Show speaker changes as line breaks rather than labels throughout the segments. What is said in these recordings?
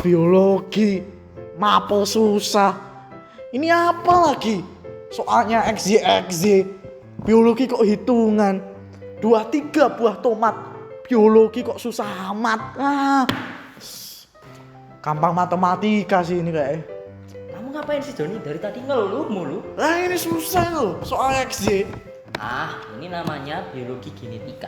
Biologi. Mapo susah. Ini apa lagi? Soalnya XY XY. Biologi kok hitungan. 2-3 buah tomat. Biologi kok susah amat. Gampang matematika sih ini kayaknya.
Kamu ngapain sih Joni? Dari tadi ngeluh mulu.
Ini susah loh soal XY.
Ini namanya biologi genetika.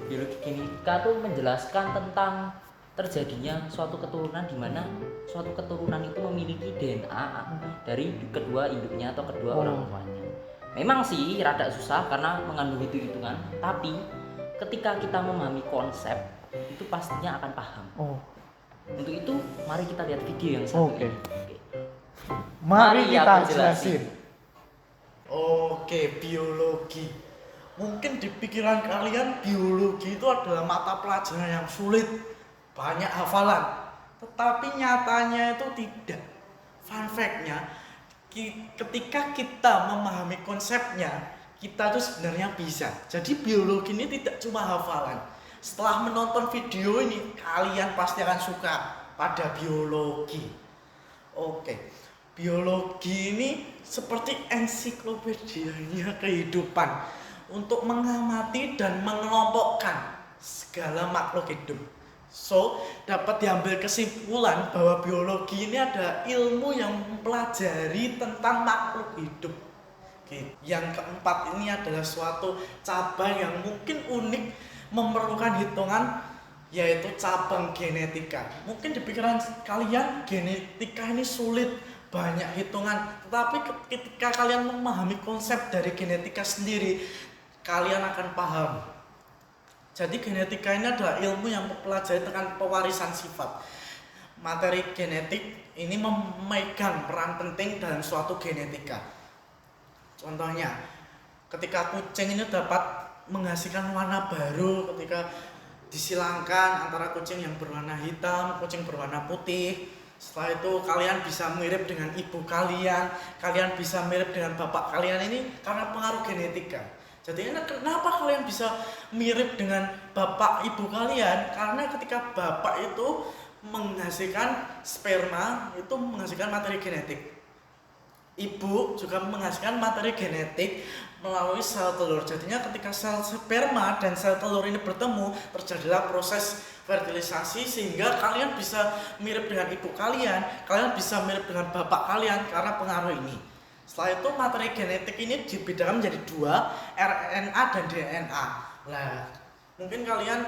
Biologi genetika tuh menjelaskan tentang terjadinya suatu keturunan di mana suatu keturunan itu memiliki DNA dari kedua induknya atau kedua orang tuanya. Memang sih rada susah karena mengandung hitungan, tapi ketika kita memahami konsep itu pastinya akan paham. Untuk itu mari kita lihat video yang satu ini.
Mari kita jelasin. Biologi. Mungkin di pikiran kalian biologi itu adalah mata pelajaran yang sulit, banyak hafalan. Tetapi nyatanya itu tidak. Fun fact-nya, ketika kita memahami konsepnya, kita tuh sebenarnya bisa. Jadi biologi ini tidak cuma hafalan. Setelah menonton video ini, kalian pasti akan suka pada biologi. Biologi ini seperti ensiklopedianya kehidupan untuk mengamati dan mengelompokkan segala makhluk hidup. Dapat diambil kesimpulan bahwa biologi ini adalah ilmu yang mempelajari tentang makhluk hidup. Yang keempat ini adalah suatu cabang yang mungkin unik, memerlukan hitungan, yaitu cabang genetika. Mungkin di pikiran kalian genetika ini sulit, banyak hitungan, tetapi ketika kalian memahami konsep dari genetika sendiri, kalian akan paham. Jadi genetika ini adalah ilmu yang mempelajari tentang pewarisan sifat. Materi genetik ini memegang peran penting dalam suatu genetika. Contohnya, ketika kucing ini dapat menghasilkan warna baru ketika disilangkan antara kucing yang berwarna hitam, kucing berwarna putih. Setelah itu kalian bisa mirip dengan ibu kalian, kalian bisa mirip dengan bapak kalian, ini karena pengaruh genetika. Jadi kenapa kalian bisa mirip dengan bapak ibu kalian? Karena ketika bapak itu menghasilkan sperma, itu menghasilkan materi genetik. Ibu juga menghasilkan materi genetik melalui sel telur. Jadinya ketika sel sperma dan sel telur ini bertemu, terjadilah proses fertilisasi sehingga kalian bisa mirip dengan ibu kalian, kalian bisa mirip dengan bapak kalian karena pengaruh ini. Setelah itu materi genetik ini dibedakan menjadi 2, RNA dan DNA. Mungkin kalian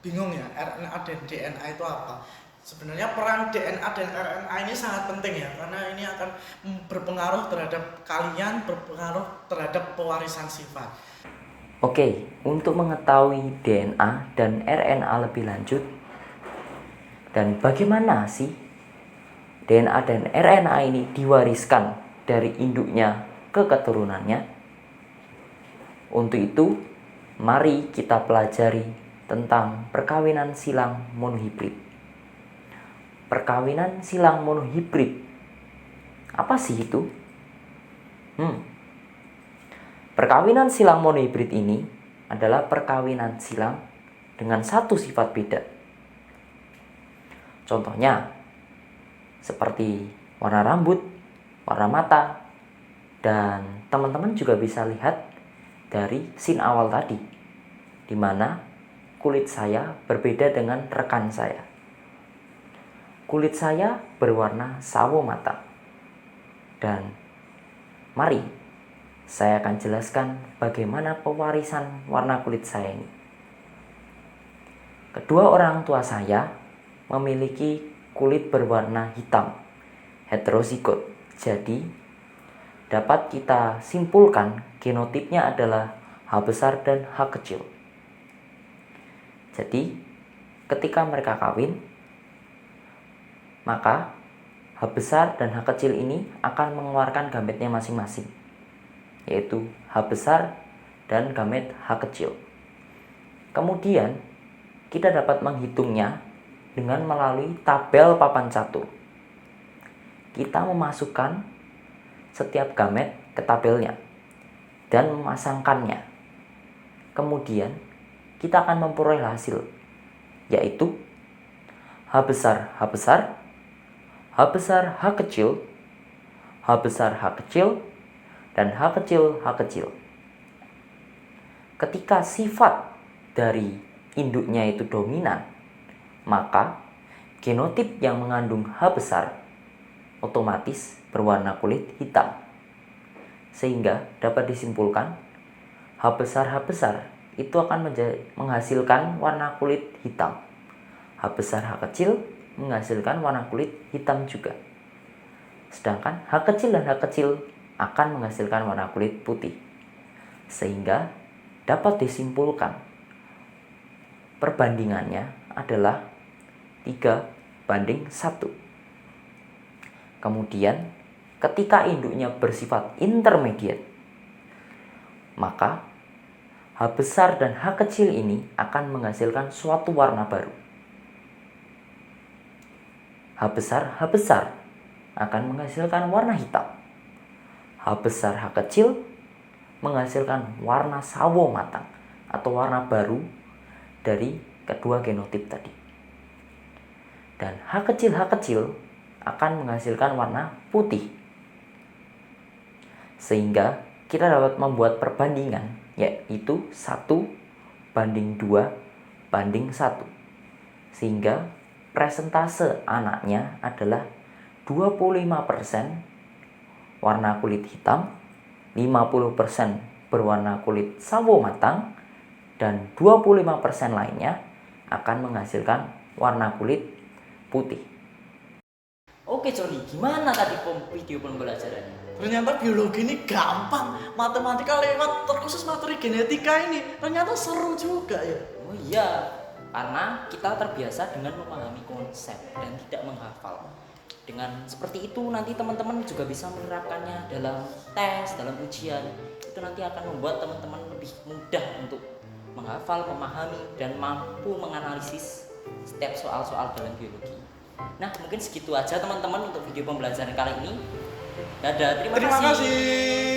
bingung ya, RNA dan DNA itu apa? Sebenarnya peran DNA dan RNA ini sangat penting ya, karena ini akan berpengaruh terhadap kalian, berpengaruh terhadap pewarisan sifat.
Untuk mengetahui DNA dan RNA lebih lanjut dan bagaimana sih DNA dan RNA ini diwariskan dari induknya ke keturunannya, untuk itu mari kita pelajari tentang perkawinan silang monohibrid. Perkawinan silang monohibrid, apa sih itu? Perkawinan silang monohibrid ini adalah perkawinan silang dengan satu sifat beda. Contohnya seperti warna rambut, warna mata, dan teman-teman juga bisa lihat dari scene awal tadi, di mana kulit saya berbeda dengan rekan saya. Kulit saya berwarna sawo mata. Dan mari saya akan jelaskan bagaimana pewarisan warna kulit saya ini. Kedua orang tua saya memiliki kulit berwarna hitam, heterozigot. Jadi dapat kita simpulkan genotipnya adalah H besar dan H kecil. Jadi ketika mereka kawin, maka H besar dan H kecil ini akan mengeluarkan gametnya masing-masing, yaitu H besar dan gamet H kecil. Kemudian kita dapat menghitungnya dengan melalui tabel papan catur. Kita memasukkan setiap gamet ke tabelnya dan memasangkannya. Kemudian kita akan memperoleh hasil, yaitu H besar H besar, H besar H kecil, H besar H kecil, dan H kecil H kecil. Ketika sifat dari induknya itu dominan, maka genotip yang mengandung H besar otomatis berwarna kulit hitam. Sehingga dapat disimpulkan H besar itu akan menghasilkan warna kulit hitam. H besar H kecil menghasilkan warna kulit hitam juga. Sedangkan H kecil dan H kecil akan menghasilkan warna kulit putih. Sehingga dapat disimpulkan perbandingannya adalah 3:1. Kemudian ketika induknya bersifat intermediate, maka H besar dan H kecil ini akan menghasilkan suatu warna baru. H besar akan menghasilkan warna hitam. H besar H kecil menghasilkan warna sawo matang atau warna baru dari kedua genotip tadi. Dan H kecil akan menghasilkan warna putih. Sehingga kita dapat membuat perbandingan, yaitu 1:2:1. Sehingga presentase anaknya adalah 25% warna kulit hitam, 50% berwarna kulit sawo matang, dan 25% lainnya akan menghasilkan warna kulit putih. Oke Joni, gimana tadi video pembelajarannya?
Ternyata biologi ini gampang, matematika lewat terkhusus materi genetika ini ternyata seru juga ya.
Oh iya, karena kita terbiasa dengan memahami konsep dan tidak menghafal. Dengan seperti itu nanti teman-teman juga bisa menerapkannya dalam tes, dalam ujian. Itu nanti akan membuat teman-teman lebih mudah untuk menghafal, memahami, dan mampu menganalisis setiap soal-soal dalam biologi. Nah, mungkin segitu aja teman-teman untuk video pembelajaran kali ini. Dadah, terima kasih.